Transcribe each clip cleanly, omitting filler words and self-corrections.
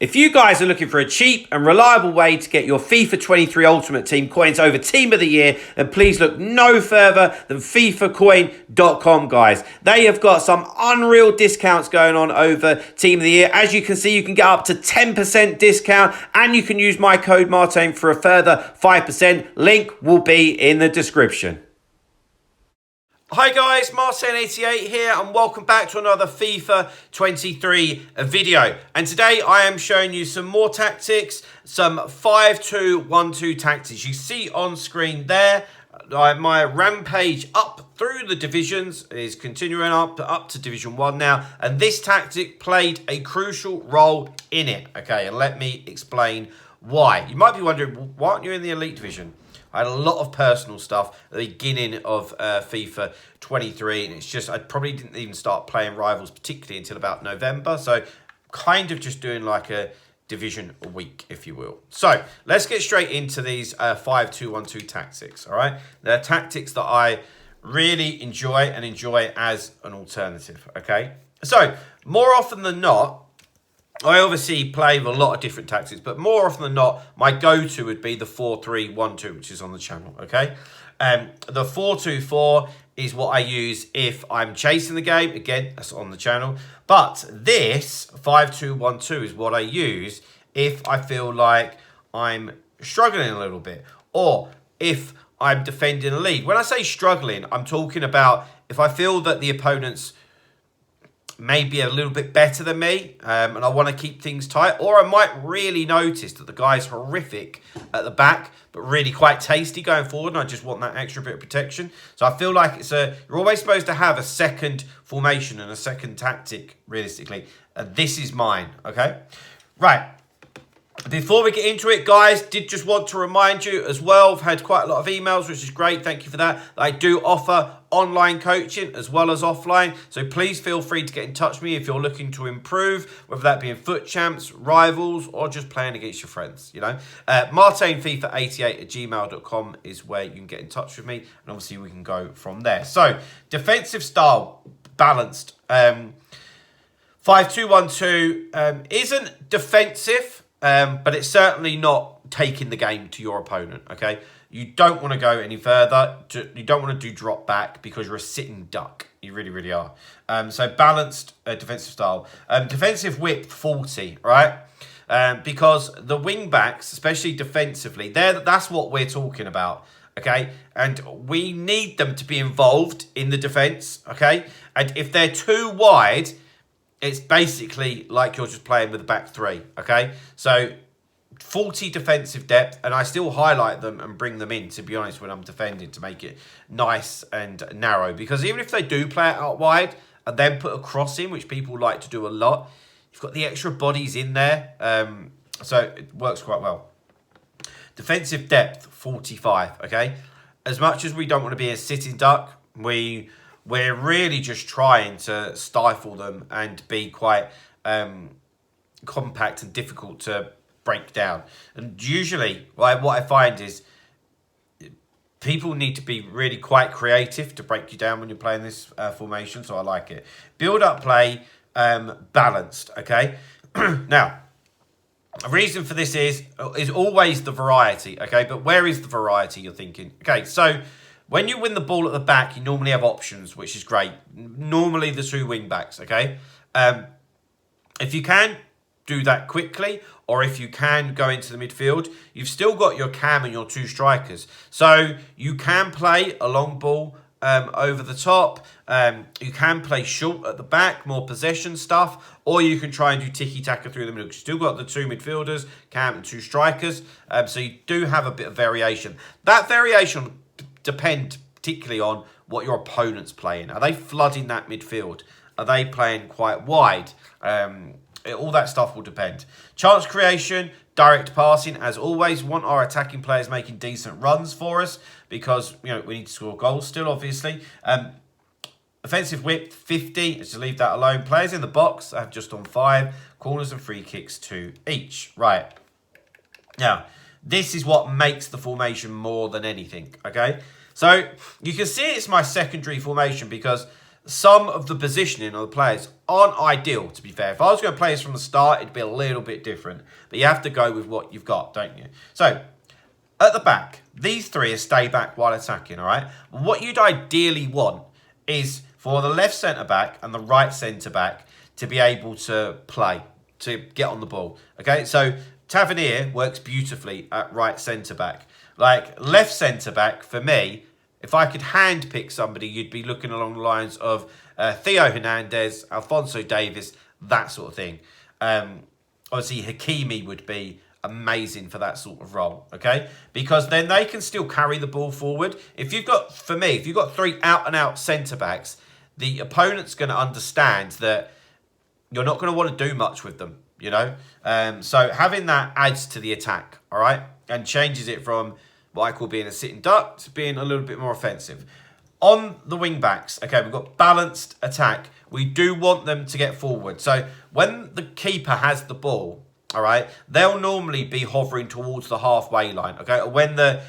If you guys are looking for a cheap and reliable way to get your FIFA 23 Ultimate Team coins over Team of the Year, then please look no further than FIFAcoin.com, guys. They have got some unreal discounts going on over Team of the Year. As you can see, you can get up to 10% discount, and you can use my code Martin for a further 5%. Link will be in the description. Hi guys, Martin88 here, and welcome back to another FIFA 23 video. And today I am showing you some more tactics, some 5-2-1-2 tactics. You see on screen there, my rampage up through the divisions is continuing up to Division 1 now. And this tactic played a crucial role in it. Okay, and let me explain why. You might be wondering, why aren't you in the Elite Division? I had a lot of personal stuff at the beginning of FIFA 23, and it's just, I probably didn't even start playing Rivals particularly until about November, so kind of just doing like a division a week, if you will. So let's get straight into these 5-2-1-2 tactics, all right? They're tactics that I really enjoy as an alternative, okay? So more often than not, I obviously play with a lot of different tactics, but more often than not, my go-to would be the 4-3-1-2, which is on the channel, okay? The 4-2-4 is what I use if I'm chasing the game. Again, that's on the channel. But this 5-2-1-2 is what I use if I feel like I'm struggling a little bit, or if I'm defending a lead. When I say struggling, I'm talking about if I feel that the opponent's maybe a little bit better than me, and I want to keep things tight, or I might really notice that the guy's horrific at the back, but really quite tasty going forward, and I just want that extra bit of protection. So I feel like you're always supposed to have a second formation and a second tactic, realistically. And this is mine, okay? Right. Before we get into it, guys, did just want to remind you as well, I've had quite a lot of emails, which is great, thank you for that. I do offer online coaching as well as offline, so please feel free to get in touch with me if you're looking to improve, whether that be in foot champs, rivals, or just playing against your friends, you know. martinfifa88@gmail.com is where you can get in touch with me, and obviously we can go from there. So, defensive style, balanced. 5-2-1-2 isn't defensive, but it's certainly not taking the game to your opponent, okay? You don't want to go any further. You don't want to do drop back because you're a sitting duck. You really, really are. So balanced defensive style. Defensive width 40, right? Because the wing backs, especially defensively, that's what we're talking about, okay? And we need them to be involved in the defense, okay? And if they're too wide, it's basically like you're just playing with a back three, okay? So 40 defensive depth, and I still highlight them and bring them in, to be honest, when I'm defending, to make it nice and narrow. Because even if they do play it out wide and then put a cross in, which people like to do a lot, you've got the extra bodies in there. So it works quite well. Defensive depth, 45, okay? As much as we don't want to be a sitting duck, we're really just trying to stifle them and be quite compact and difficult to break down. And usually what I find is people need to be really quite creative to break you down when you're playing this formation, so I like it. Build up play, balanced, okay? Now, a reason for this is always the variety, okay? But where is the variety, you're thinking? Okay, so when you win the ball at the back, you normally have options, which is great. Normally the two wing backs, okay? If you can do that quickly, or if you can go into the midfield, you've still got your cam and your two strikers. So you can play a long ball over the top. You can play short at the back, more possession stuff, or you can try and do tiki-taka through the middle. You've still got the two midfielders, cam and two strikers. So you do have a bit of variation. That variation depend particularly on what your opponent's playing. Are they flooding that midfield? Are they playing quite wide? All that stuff will depend. Chance creation, direct passing, as always. Want our attacking players making decent runs for us because, you know, we need to score goals still, obviously. Offensive width, 50. Let's just leave that alone. Players in the box, I have just on 5. Corners and free kicks, 2 each. Right. Now, this is what makes the formation more than anything, okay? So, you can see it's my secondary formation because some of the positioning of the players aren't ideal, to be fair. If I was going to play this from the start, it'd be a little bit different. But you have to go with what you've got, don't you? So, at the back, these three are stay back while attacking, all right? What you'd ideally want is for the left centre-back and the right centre-back to be able to play, to get on the ball, okay? So, Tavernier works beautifully at right centre-back. Like, left centre-back, for me, if I could handpick somebody, you'd be looking along the lines of Theo Hernandez, Alphonso Davies, that sort of thing. Obviously, Hakimi would be amazing for that sort of role, okay? Because then they can still carry the ball forward. If you've got, for me, if you've got three out-and-out centre-backs, the opponent's going to understand that you're not going to want to do much with them, you know? So having that adds to the attack, all right? And changes it from what I call being a sitting duck to being a little bit more offensive. On the wing-backs, okay, we've got balanced attack. We do want them to get forward. So when the keeper has the ball, all right, they'll normally be hovering towards the halfway line, okay? When the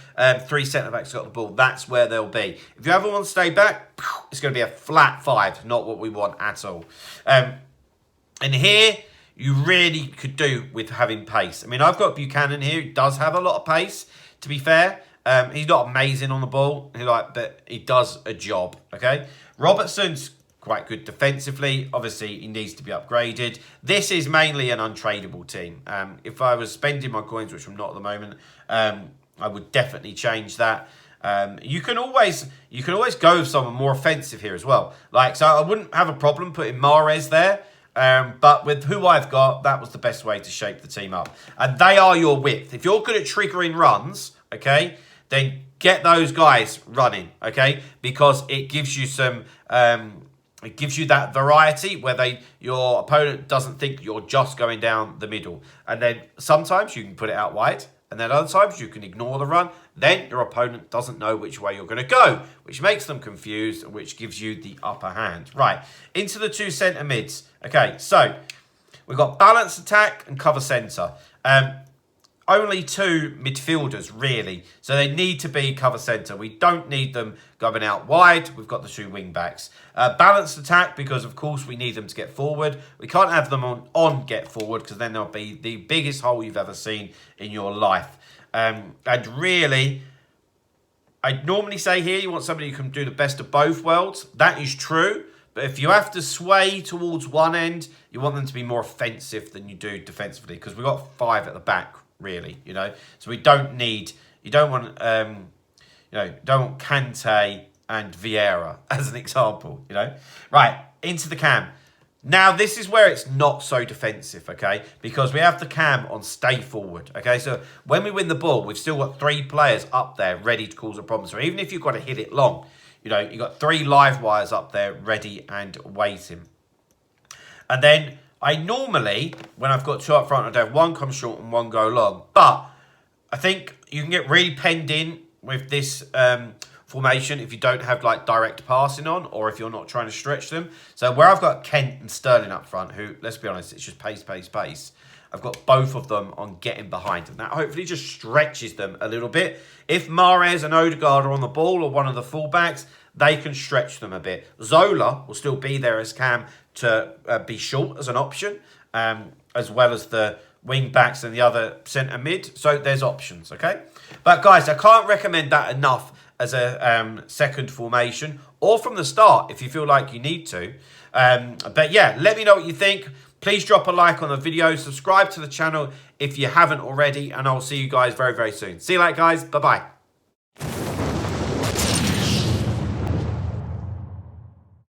three centre-backs got the ball, that's where they'll be. If you ever want to stay back, it's going to be a flat 5, not what we want at all. And here, you really could do with having pace. I mean, I've got Buchanan here, who does have a lot of pace, to be fair. He's not amazing on the ball, but he does a job, okay? Robertson's quite good defensively. Obviously, he needs to be upgraded. This is mainly an untradeable team. If I was spending my coins, which I'm not at the moment, I would definitely change that. You can always go with someone more offensive here as well. Like, so I wouldn't have a problem putting Mahrez there. But with who I've got, that was the best way to shape the team up. And they are your width. If you're good at triggering runs, okay, then get those guys running, okay? Because it gives you some... it gives you that variety where your opponent doesn't think you're just going down the middle. And then sometimes you can put it out wide. And then other times you can ignore the run. Then your opponent doesn't know which way you're going to go, which makes them confused, which gives you the upper hand. Right, into the two centre mids. Okay, so we've got balanced attack and cover centre. Only two midfielders, really. So they need to be cover centre. We don't need them going out wide. We've got the two wing-backs. Balanced attack, because, of course, we need them to get forward. We can't have them on get forward, because then they'll be the biggest hole you've ever seen in your life. And really, I'd normally say here you want somebody who can do the best of both worlds. That is true. But if you have to sway towards one end, you want them to be more offensive than you do defensively, because we've got 5 at the back, really, you know. So we don't need, you don't want Kante and Vieira as an example, you know. Right, into the cam. Now, this is where it's not so defensive, okay? Because we have the cam on stay forward, okay? So when we win the ball, we've still got 3 players up there ready to cause a problem. So even if you've got to hit it long, you know, you've got 3 live wires up there ready and waiting. And then I normally, when I've got 2 up front, I'd have 1 come short and 1 go long. But I think you can get really penned in with this formation if you don't have like direct passing on, or if you're not trying to stretch them. So where I've got Kent and Sterling up front, who, let's be honest, it's just pace, pace, pace. I've got both of them on getting behind them. That hopefully just stretches them a little bit. If Mahrez and Odegaard are on the ball, or one of the fullbacks, they can stretch them a bit. Zola will still be there as cam to be short as an option, as well as the wing backs and the other centre mid. So there's options, okay? But guys, I can't recommend that enough as a second formation, or from the start if you feel like you need to. But yeah, let me know what you think. Please drop a like on the video. Subscribe to the channel if you haven't already. And I'll see you guys very, very soon. See you later, guys. Bye-bye.